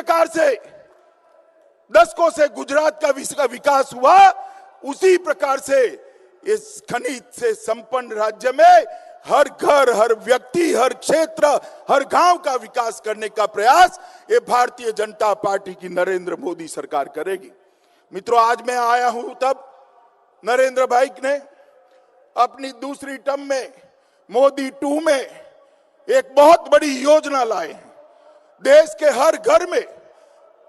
प्रकार से दशकों से गुजरात का विकास हुआ, उसी प्रकार से इस खनिज से संपन्न राज्य में हर घर, हर व्यक्ति, हर क्षेत्र, हर गांव का विकास करने का प्रयास ये भारतीय जनता पार्टी की नरेंद्र मोदी सरकार करेगी। मित्रों, आज मैं आया हूं तब नरेंद्र भाई ने अपनी दूसरी टर्म में मोदी 2 में एक बहुत बड़ी योजना लाए हैं। देश के हर घर में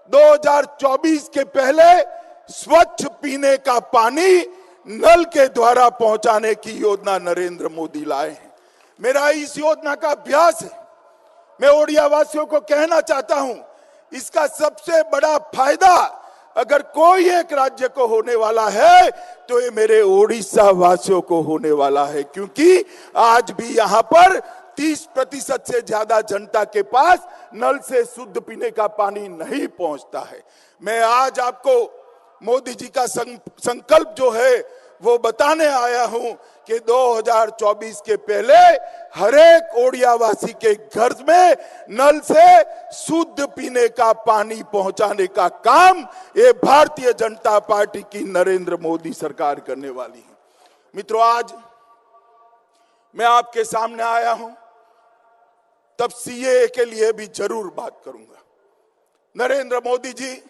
2024 के पहले स्वच्छ पीने का पानी नल के द्वारा पहुंचाने की योजना नरेंद्र मोदी लाए हैं। मेरा इस योजना का अभ्यास है। मैं ओडिया वासियों को कहना चाहता हूं, इसका सबसे बड़ा फायदा अगर कोई एक राज्य को होने वाला है तो ये मेरे ओडिशा वासियों को होने वाला है, क्योंकि आज भी यहां पर 30% से ज्यादा जनता के पास नल से शुद्ध पीने का पानी नहीं पहुंचता है। मैं आज आपको मोदी जी का संकल्प जो है वो बताने आया हूं कि 2024 के पहले हर एक ओडिया वासी के घर में नल से शुद्ध पीने का पानी पहुंचाने का काम ये भारतीय जनता पार्टी की नरेंद्र मोदी सरकार करने वाली है। मित्रों, आज मैं आपके सामने आया हूं तब सीएए के लिए भी जरूर बात करूंगा। नरेंद्र मोदी जी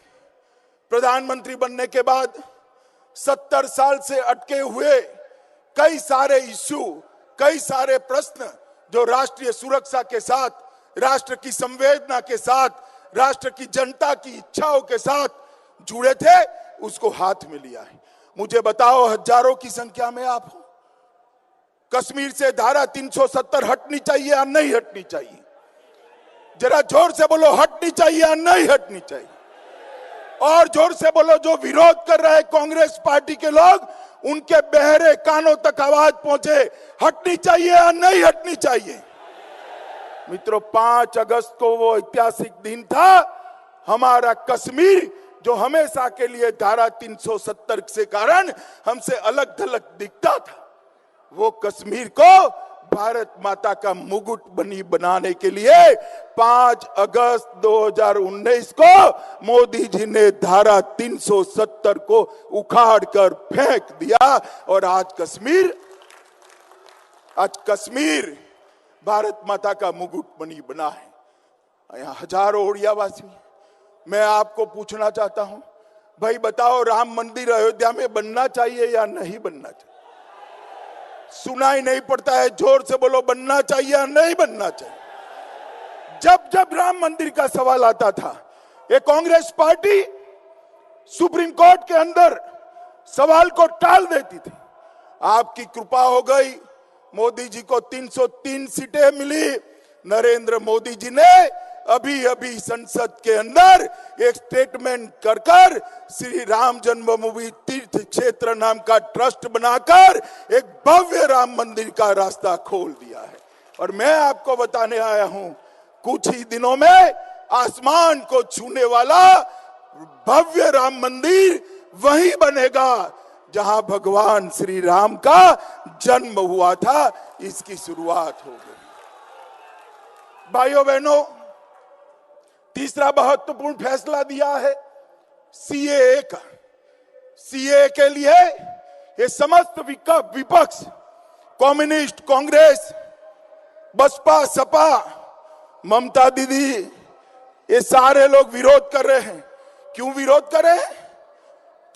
प्रधानमंत्री बनने के बाद 70 साल से अटके हुए कई सारे इश्यू, कई सारे प्रश्न जो राष्ट्रीय सुरक्षा के साथ, राष्ट्र की संवेदना के साथ, राष्ट्र की जनता की इच्छाओं के साथ जुड़े थे, उसको हाथ में लिया है। मुझे बताओ, हजारों की संख्या में आप हो, कश्मीर से धारा 370 हटनी चाहिए या नहीं हटनी चाहिए? जरा जोर से बोलो, हटनी चाहिए या नहीं हटनी चाहिए? और जोर से बोलो, जो विरोध कर रहे कांग्रेस पार्टी के लोग, उनके बहरे कानों तक आवाज पहुंचे, हटनी चाहिए या नहीं हटनी चाहिए? मित्रों, 5 अगस्त को वो ऐतिहासिक दिन था। हमारा कश्मीर जो हमेशा के लिए धारा 370 से कारण हमसे अलग थलग दिखता था, वो कश्मीर को भारत माता का मुकुट बनाने के लिए 5 अगस्त 2019 को मोदी जी ने धारा 370 को उखाड़ कर फेंक दिया और आज कश्मीर भारत माता का मुकुट बना है। यहाँ हजारों ओडिया वासी, मैं आपको पूछना चाहता हूं, भाई बताओ, राम मंदिर अयोध्या में बनना चाहिए या नहीं बनना चाहिए? सुनाई नहीं पड़ता है, जोर से बोलो, बनना चाहिए या नहीं बनना चाहिए? जब राम मंदिर का सवाल आता था, ये कांग्रेस पार्टी सुप्रीम कोर्ट के अंदर सवाल को टाल देती थी। आपकी कृपा हो गई, मोदी जी को 303 सीटें मिली। नरेंद्र मोदी जी ने अभी संसद के अंदर एक स्टेटमेंट कर श्री राम जन्मभूमि तीर्थ क्षेत्र नाम का ट्रस्ट बनाकर एक भव्य राम मंदिर का रास्ता खोल दिया है। और मैं आपको बताने आया हूं, कुछ ही दिनों में आसमान को छूने वाला भव्य राम मंदिर वही बनेगा जहां भगवान श्री राम का जन्म हुआ था। इसकी शुरुआत हो गई। भाइयों बहनों, तीसरा महत्वपूर्ण फैसला दिया है सीएए का। सीएए के लिए ये समस्त विपक्ष, कम्युनिस्ट, कांग्रेस, बसपा, सपा, ममता दीदी, ये सारे लोग विरोध कर रहे हैं। क्यों विरोध कर रहे हैं?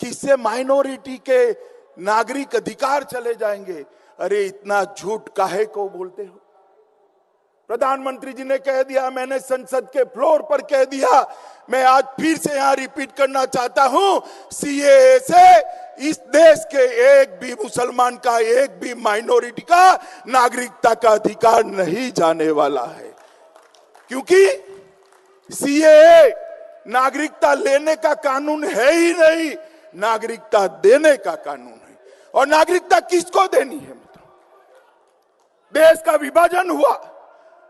कि इससे माइनॉरिटी के नागरिक अधिकार चले जाएंगे। अरे इतना झूठ काहे को बोलते हो? प्रधानमंत्री जी ने कह दिया, मैंने संसद के फ्लोर पर कह दिया, मैं आज फिर से यहां रिपीट करना चाहता हूं, सीएए से इस देश के एक भी मुसलमान का, एक भी माइनॉरिटी का नागरिकता का अधिकार नहीं जाने वाला है। क्योंकि सीएए नागरिकता लेने का कानून है ही नहीं, नागरिकता देने का कानून है। और नागरिकता किसको देनी है? देश का विभाजन हुआ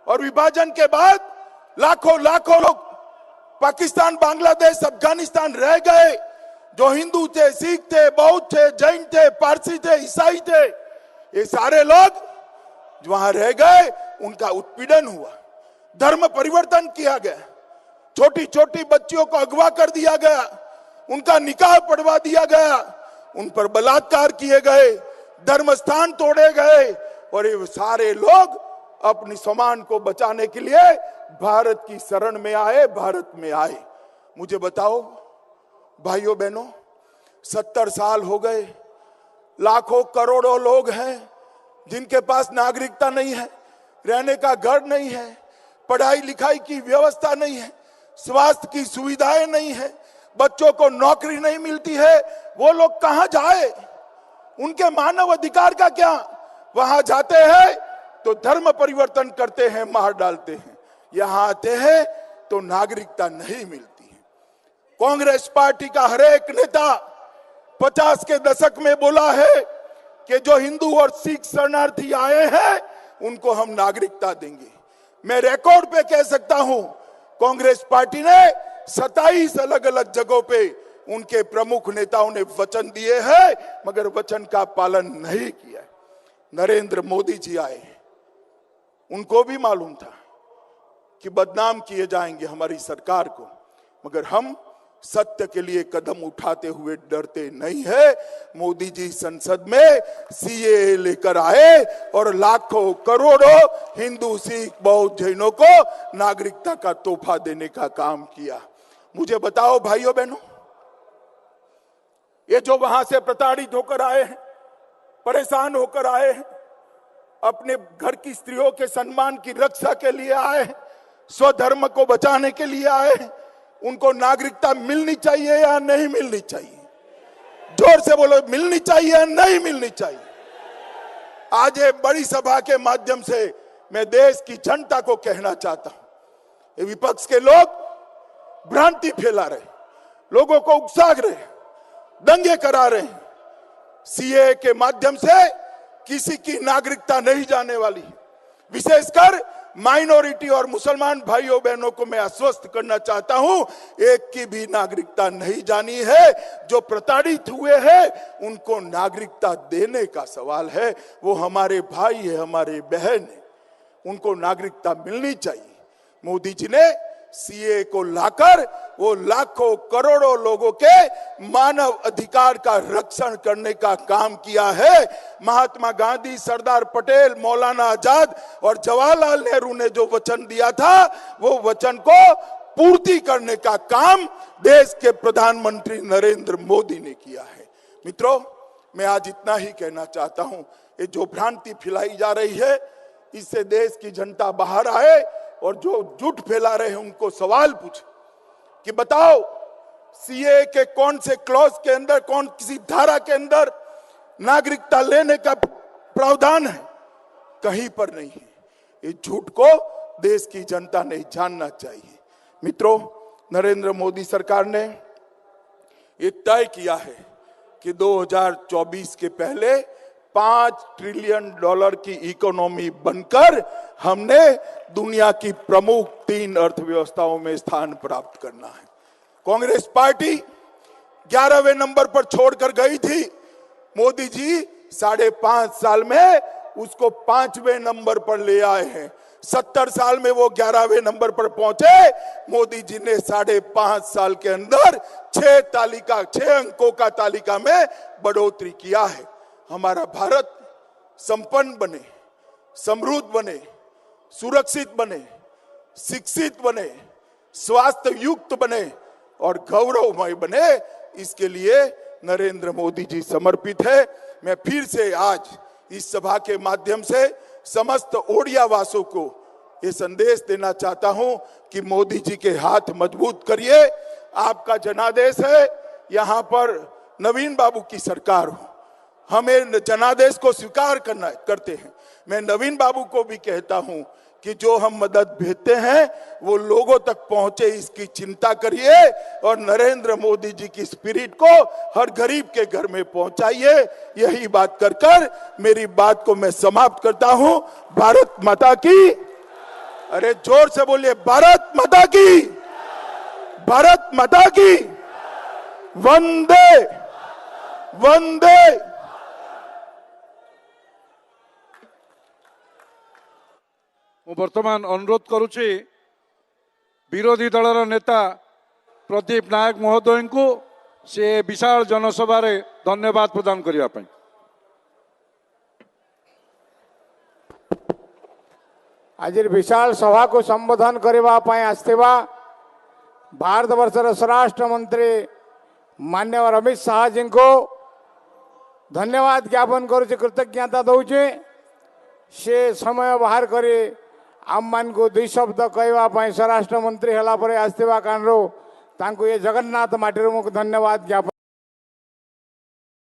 और विभाजन के बाद लाखों लोग पाकिस्तान, बांग्लादेश, अफगानिस्तान रह गए। जो हिंदू थे, सिख थे, बौद्ध थे, जैन थे, पारसी थे, ईसाई थे, ये सारे लोग वहां रह गए। उनका उत्पीड़न हुआ, धर्म परिवर्तन किया गया। छोटी छोटी बच्चियों को अगवा कर दिया गया, उनका निकाह पढ़वा दिया गया, उन पर बलात्कार किए गए, धर्मस्थान तोड़े गए, और ये सारे लोग अपनी सम्मान को बचाने के लिए भारत की शरण में आए, भारत में आए। मुझे बताओ भाइयों बहनों, 70 साल हो गए, लाखों करोड़ों लोग हैं जिनके पास नागरिकता नहीं है, रहने का घर नहीं है, पढ़ाई लिखाई की व्यवस्था नहीं है, स्वास्थ्य की सुविधाएं नहीं है, बच्चों को नौकरी नहीं मिलती है। वो लोग कहां जाए? उनके मानव अधिकार का क्या? वहां जाते हैं तो धर्म परिवर्तन करते हैं, मार डालते हैं। यहां आते हैं तो नागरिकता नहीं मिलती है। कांग्रेस पार्टी का हर एक नेता 50 के दशक में बोला है कि जो हिंदू और सिख शरणार्थी आए हैं उनको हम नागरिकता देंगे। मैं रिकॉर्ड पे कह सकता हूं, कांग्रेस पार्टी ने 27 अलग अलग जगहों पे उनके प्रमुख नेताओं ने वचन दिए हैं, मगर वचन का पालन नहीं किया। नरेंद्र मोदी जी आए, उनको भी मालूम था कि बदनाम किए जाएंगे हमारी सरकार को, मगर हम सत्य के लिए कदम उठाते हुए डरते नहीं है। मोदी जी संसद में सीएए लेकर आए और लाखों करोड़ों हिंदू सिख बौद्ध जैनों को नागरिकता का तोहफा देने का काम किया। मुझे बताओ भाइयों बहनों, ये जो वहां से प्रताड़ित होकर आए हैं, परेशान होकर आए हैं, अपने घर की स्त्रियों के सम्मान की रक्षा के लिए आए हैं, स्वधर्म को बचाने के लिए आए हैं, उनको नागरिकता मिलनी चाहिए या नहीं मिलनी चाहिए? जोर से बोलो, मिलनी चाहिए या नहीं मिलनी चाहिए? आज ये बड़ी सभा के माध्यम से मैं देश की जनता को कहना चाहता हूं, ये विपक्ष के लोग भ्रांति फैला रहे, लोगों को उकसा रहे, दंगे करा रहे हैं। सीए के माध्यम से किसी की नागरिकता नहीं जाने वाली। विशेषकर माइनॉरिटी और मुसलमान भाइयों बहनों को मैं आश्वस्त करना चाहता हूं, एक की भी नागरिकता नहीं जानी है। जो प्रताड़ित हुए हैं उनको नागरिकता देने का सवाल है। वो हमारे भाई है, हमारे बहन है, उनको नागरिकता मिलनी चाहिए। मोदी जी ने सीए को लाकर वो लाखों करोड़ों लोगों के मानव अधिकार का रक्षण करने का काम किया है। महात्मा गांधी, सरदार पटेल, मौलाना आजाद और जवाहरलाल नेहरू ने जो वचन दिया था, वो वचन को पूर्ति करने का काम देश के प्रधानमंत्री नरेंद्र मोदी ने किया है। मित्रों, मैं आज इतना ही कहना चाहता हूं, ये जो भ्रांति फैलाई जा रही है, इससे देश की जनता बाहर आए और जो झूठ फैला रहे हैं उनको सवाल पूछे कि बताओ सीए के कौन से क्लॉज के अंदर, कौन किसी धारा के अंदर नागरिकता लेने का प्रावधान है? कहीं पर नहीं है। ये झूठ को देश की जनता ने जानना चाहिए। मित्रों, नरेंद्र मोदी सरकार ने ये तय किया है कि 2024 के पहले $5 ट्रिलियन की इकोनॉमी बनकर हमने दुनिया की प्रमुख 3 अर्थव्यवस्थाओं में स्थान प्राप्त करना है। कांग्रेस पार्टी 11वें नंबर पर छोड़कर गई थी। मोदी जी 5.5 साल में उसको 5वें नंबर पर ले आए हैं। 70 साल में वो 11वें नंबर पर पहुंचे। मोदी जी ने 5.5 साल के अंदर 6 अंकों का तालिका में बढ़ोतरी किया है। हमारा भारत संपन्न बने, समृद्ध बने, सुरक्षित बने, शिक्षित बने, स्वास्थ्य युक्त बने और गौरवमय बने, इसके लिए नरेंद्र मोदी जी समर्पित है। मैं फिर से आज इस सभा के माध्यम से समस्त ओडिया वासियों को ये संदेश देना चाहता हूं कि मोदी जी के हाथ मजबूत करिए। आपका जनादेश है, यहां पर नवीन बाबू की सरकार हो, हमें जनादेश को स्वीकार करते हैं। मैं नवीन बाबू को भी कहता हूं कि जो हम मदद भेजते हैं वो लोगों तक पहुंचे, इसकी चिंता करिए और नरेंद्र मोदी जी की स्पिरिट को हर गरीब के घर में पहुंचाइए। यही बात कर मेरी बात को मैं समाप्त करता हूं। भारत माता की, अरे जोर से बोलिए, भारत माता की, भारत माता की, वंदे वंदे। ମୁଁ ବର୍ତ୍ତମାନ ଅନୁରୋଧ କରୁଛି विरोधी दलर नेता प्रदीप नायक महोदय को से विशाल जनसभा रे धन्यवाद प्रदान करिया पई। आज विशाल सभा को संबोधन करने आसथिबा भारत वर्षर स्वराष्ट्र मंत्री माननीय अमित शाह जी को धन्यवाद ज्ञापन करुचे, कृतज्ञता दौचे। से समय बाहर करे आम मान को दुई शब्द कहवाई स्वराष्ट्र मंत्री है आसथिबा कारण ये जगन्नाथ माटी मुझे धन्यवाद ज्ञापन